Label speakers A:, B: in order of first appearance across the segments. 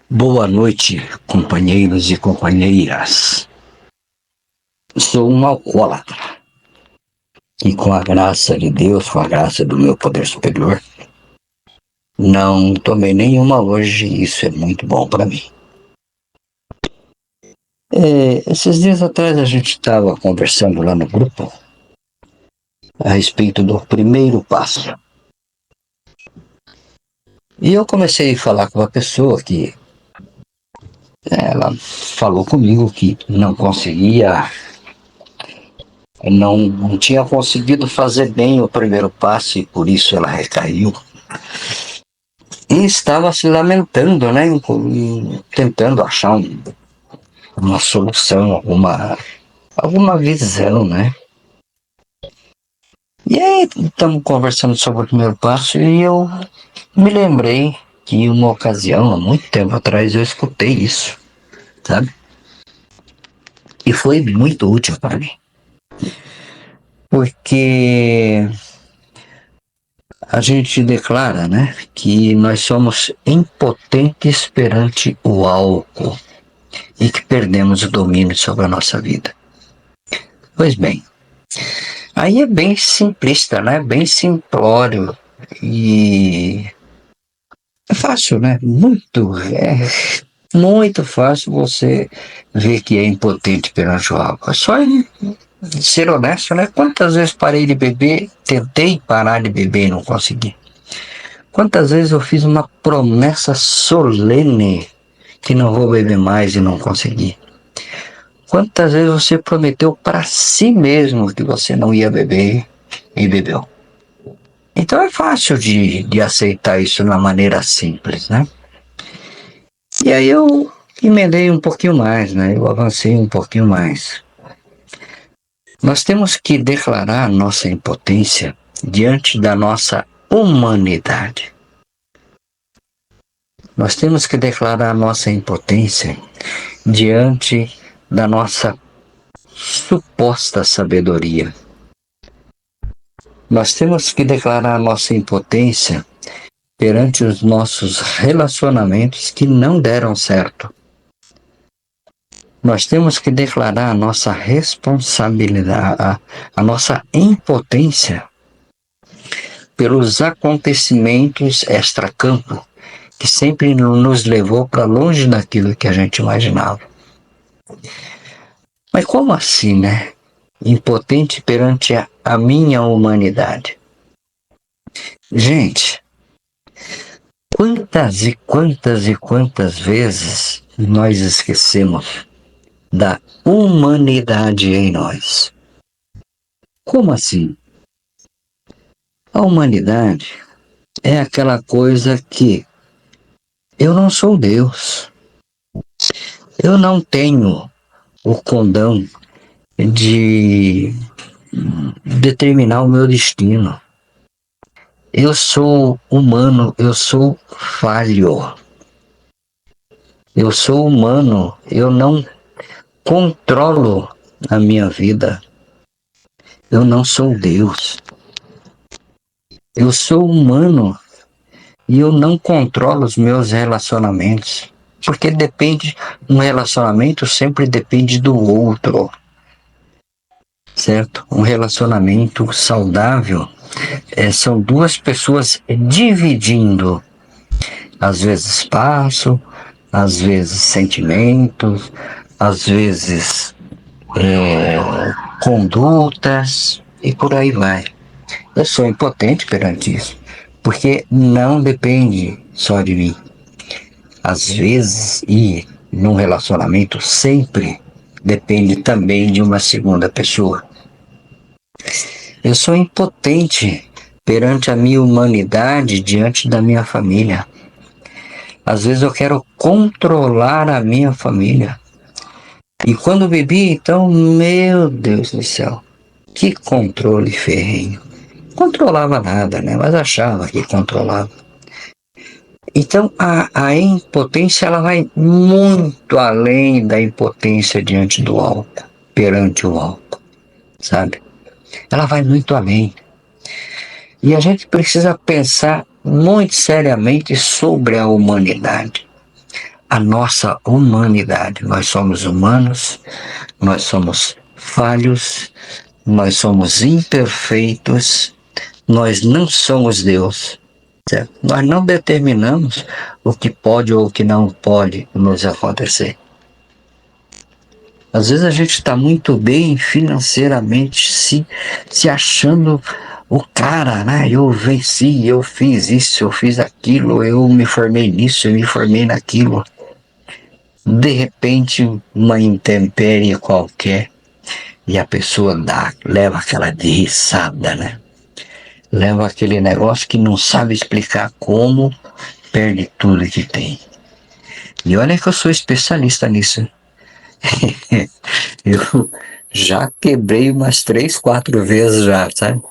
A: Boa noite, companheiros e companheiras. Sou um alcoólatra e, com a graça de Deus, com a graça do meu poder superior, não tomei nenhuma hoje e isso é muito bom para mim. Esses dias atrás a gente estava conversando lá no grupo a respeito do primeiro passo. E eu comecei a falar com uma pessoa que ela falou comigo que não tinha conseguido fazer bem o primeiro passo e por isso ela recaiu. E estava se lamentando, né? Tentando achar uma solução, alguma visão, né? E aí estamos conversando sobre o primeiro passo e eu me lembrei que em uma ocasião, há muito tempo atrás, eu escutei isso, sabe? E foi muito útil para mim. Porque a gente declara, né, que nós somos impotentes perante o álcool e que perdemos o domínio sobre a nossa vida. Pois bem, aí é bem simplista, né? Bem simplório e é fácil, né? Muito fácil você ver que é impotente perante o álcool. É só ser honesto, né? Quantas vezes parei de beber, tentei parar de beber e não consegui? Quantas vezes eu fiz uma promessa solene que não vou beber mais e não consegui? Quantas vezes você prometeu para si mesmo que você não ia beber e bebeu? Então é fácil de aceitar isso de uma maneira simples, né? E aí eu emendei um pouquinho mais, né? Eu avancei um pouquinho mais. Nós temos que declarar nossa impotência diante da nossa humanidade. Nós temos que declarar nossa impotência diante da nossa suposta sabedoria. Nós temos que declarar nossa impotência perante os nossos relacionamentos que não deram certo. Nós temos que declarar a nossa responsabilidade, a nossa impotência pelos acontecimentos extracampo que sempre nos levou para longe daquilo que a gente imaginava. Mas como assim, né? Impotente perante a minha humanidade. Gente, quantas e quantas e quantas vezes nós esquecemos da humanidade em nós? Como assim? A humanidade é aquela coisa que eu não sou Deus. Eu não tenho o condão de determinar o meu destino. Eu sou humano, eu sou falho. Eu sou humano, eu não controlo a minha vida. Eu não sou Deus. Eu sou humano e eu não controlo os meus relacionamentos. Porque um relacionamento sempre depende do outro. Certo? Um relacionamento saudável são duas pessoas dividindo, às vezes espaço, às vezes sentimentos, às vezes condutas e por aí vai. Eu sou impotente perante isso, porque não depende só de mim. Às vezes, e num relacionamento sempre, depende também de uma segunda pessoa. Eu sou impotente perante a minha humanidade, diante da minha família. Às vezes eu quero controlar a minha família. E quando bebi, então, meu Deus do céu, que controle ferrenho. Controlava nada, né? Mas achava que controlava. Então, a impotência, ela vai muito além da impotência diante do álcool, perante o álcool, sabe? Ela vai muito além. E a gente precisa pensar muito seriamente sobre a humanidade. a nossa humanidade. Nós somos humanos, nós somos falhos, nós somos imperfeitos, nós não somos Deus. Certo? Nós não determinamos o que pode ou o que não pode nos acontecer. Às vezes a gente está muito bem financeiramente, se achando o cara, né? Eu venci, eu fiz isso, eu fiz aquilo, eu me formei nisso, eu me formei naquilo. De repente, uma intempérie qualquer e a pessoa leva aquela derriçada, né? Leva aquele negócio que não sabe explicar como, perde tudo que tem. E olha que eu sou especialista nisso. Eu já quebrei umas 3, 4 vezes já, sabe?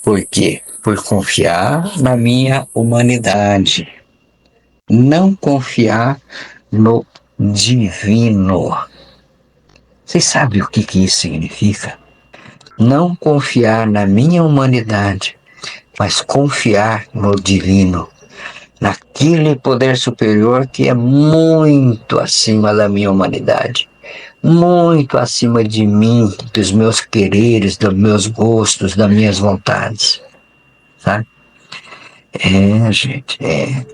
A: Por quê? Por confiar na minha humanidade. Não confiar no divino. Vocês sabem o que isso significa? Não confiar na minha humanidade, mas confiar no divino, naquele poder superior que é muito acima da minha humanidade, muito acima de mim, dos meus quereres, dos meus gostos, das minhas vontades, sabe? Gente, é.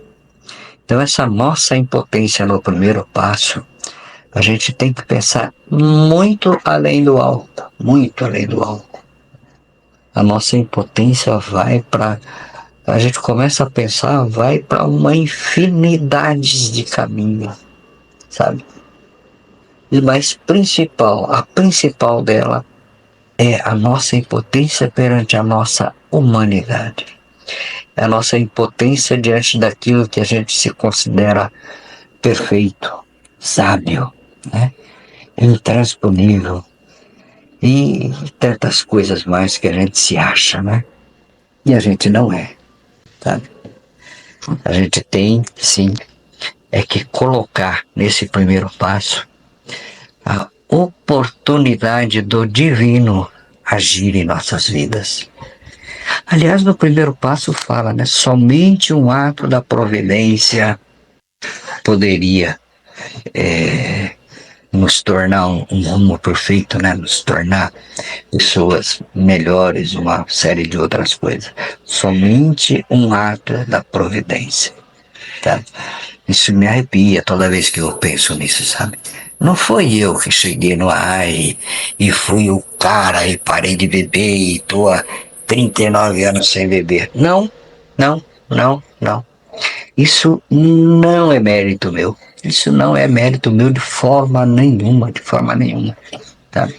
A: Então essa nossa impotência no primeiro passo, a gente tem que pensar muito além do alto, muito além do alto. A nossa impotência vai para, a gente começa a pensar, vai para uma infinidade de caminhos, sabe? Mas a principal dela é a nossa impotência perante a nossa humanidade. É a nossa impotência diante daquilo que a gente se considera perfeito, sábio, né? Intransponível e tantas coisas mais que a gente se acha, né? E a gente não é, sabe? A gente tem, sim, é que colocar nesse primeiro passo a oportunidade do divino agir em nossas vidas. Aliás, no primeiro passo fala, né? Somente um ato da providência poderia nos tornar um rumo perfeito, né? Nos tornar pessoas melhores, uma série de outras coisas. Somente um ato da providência, tá? Isso me arrepia toda vez que eu penso nisso, sabe? Não foi eu que cheguei no ar e fui o cara e parei de beber e tô há 39 anos sem beber. Não, não, não, não. Isso não é mérito meu. Isso não é mérito meu de forma nenhuma, de forma nenhuma, sabe?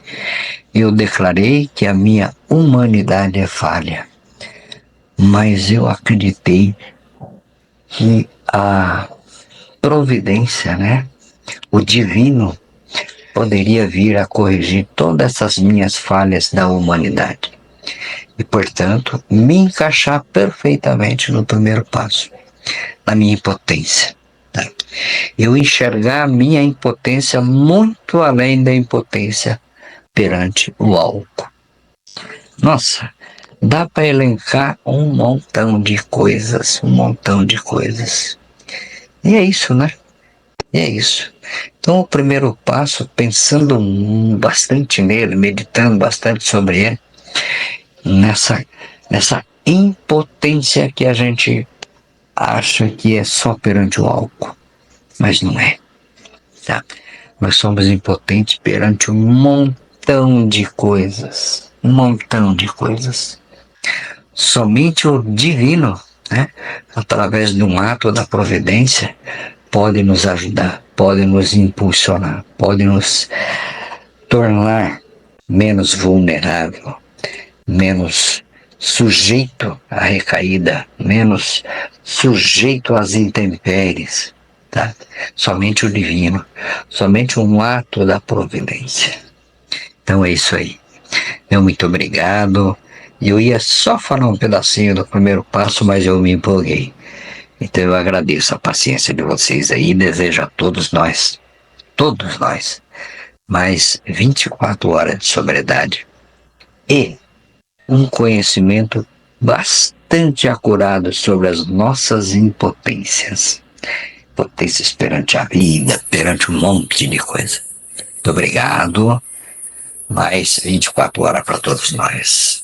A: Eu declarei que a minha humanidade é falha, mas eu acreditei que a providência, né? O divino poderia vir a corrigir todas essas minhas falhas da humanidade e, portanto, me encaixar perfeitamente no primeiro passo, na minha impotência. Tá? Eu enxergar a minha impotência muito além da impotência perante o álcool. Nossa, dá para elencar um montão de coisas, um montão de coisas. E é isso, né? E é isso. Então, o primeiro passo, pensando bastante nele, meditando bastante sobre ele, nessa impotência que a gente acha que é só perante o álcool, mas não é, tá? Nós somos impotentes perante um montão de coisas, um montão de coisas. Somente o divino, né, através de um ato da providência, pode nos ajudar, pode nos impulsionar, pode nos tornar menos vulnerável, menos sujeito à recaída, menos sujeito às intempéries, tá? Somente o divino, somente um ato da providência. Então é isso aí. Meu muito obrigado. Eu ia só falar um pedacinho do primeiro passo, mas eu me empolguei. Então eu agradeço a paciência de vocês aí e desejo a todos nós, mais 24 horas de sobriedade e um conhecimento bastante acurado sobre as nossas impotências. potências perante a vida, perante um monte de coisa. Muito obrigado. Mais 24 horas para todos nós.